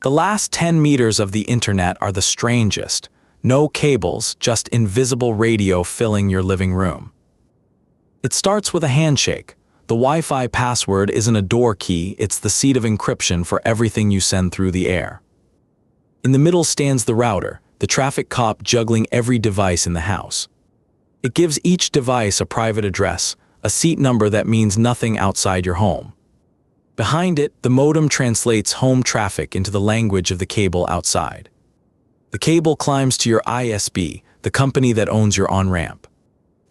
The last 10 meters of the internet are the strangest. No cables, just invisible radio filling your living room. It starts with a handshake. The Wi-Fi password isn't a door key, it's the seed of encryption for everything you send through the air. In the middle stands the router, the traffic cop juggling every device in the house. It gives each device a private address, a seat number that means nothing outside your home. Behind it, the modem translates home traffic into the language of the cable outside. The cable climbs to your ISP, the company that owns your on-ramp,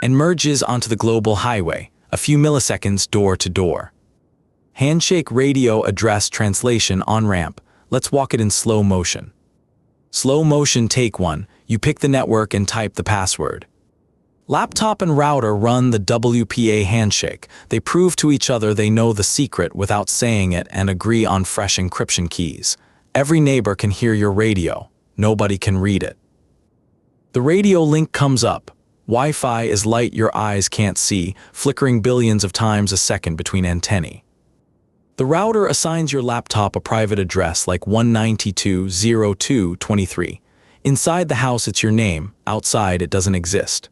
and merges onto the global highway, a few milliseconds door to door. Handshake radio address translation on-ramp. Let's walk it in slow motion. Slow motion take 1, you pick the network and type the password. Laptop and router run the WPA handshake. They prove to each other they know the secret without saying it and agree on fresh encryption keys. Every neighbor can hear your radio. Nobody can read it. The radio link comes up. Wi-Fi is light your eyes can't see, flickering billions of times a second between antennae. The router assigns your laptop a private address like 192.02.23. Inside the house it's your name, outside it doesn't exist.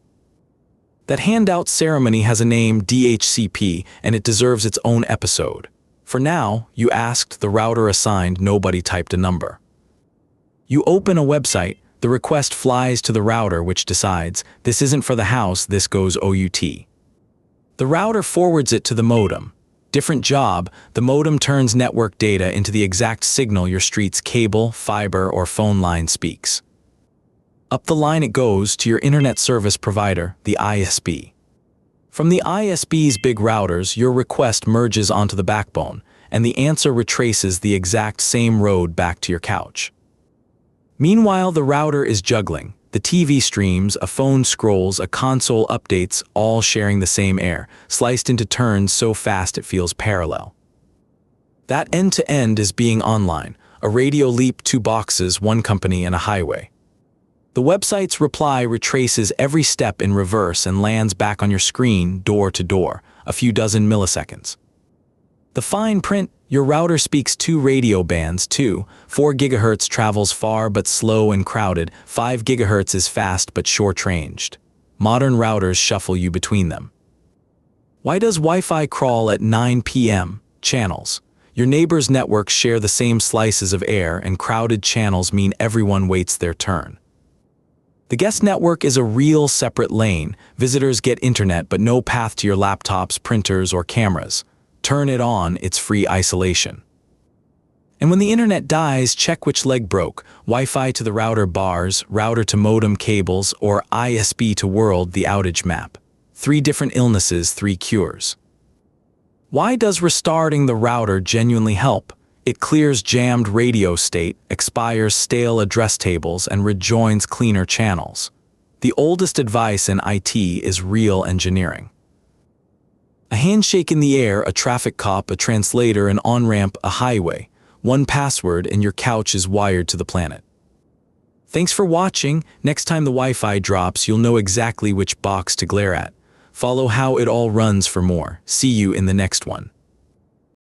That handout ceremony has a name, DHCP, and it deserves its own episode. For now, you asked, the router assigned, nobody typed a number. You open a website, the request flies to the router which decides, this isn't for the house, this goes OUT. The router forwards it to the modem. Different job, the modem turns network data into the exact signal your street's cable, fiber, or phone line speaks. Up the line it goes to your internet service provider, the ISP. From the ISP's big routers, your request merges onto the backbone, and the answer retraces the exact same road back to your couch. Meanwhile, the router is juggling. The TV streams, a phone scrolls, a console updates, all sharing the same air, sliced into turns so fast it feels parallel. That end-to-end is being online, a radio leap, 2 boxes, 1 company, and a highway. The website's reply retraces every step in reverse and lands back on your screen, door to door, a few dozen milliseconds. The fine print, your router speaks 2 radio bands, 4 GHz travels far but slow and crowded, 5 GHz is fast but short-ranged. Modern routers shuffle you between them. Why does Wi-Fi crawl at 9 p.m.? Channels. Your neighbor's networks share the same slices of air, and crowded channels mean everyone waits their turn. The guest network is a real separate lane. Visitors get internet but no path to your laptops, printers, or cameras. Turn it on, it's free isolation. And when the internet dies, check which leg broke. Wi-Fi to the router bars, router to modem cables, or ISP to world, the outage map. 3 different illnesses, 3 cures. Why does restarting the router genuinely help? It clears jammed radio state, expires stale address tables, and rejoins cleaner channels. The oldest advice in IT is real engineering. A handshake in the air, a traffic cop, a translator, an on-ramp, a highway. 1 password and your couch is wired to the planet. Thanks for watching. Next time the Wi-Fi drops, you'll know exactly which box to glare at. Follow how it all runs for more. See you in the next one.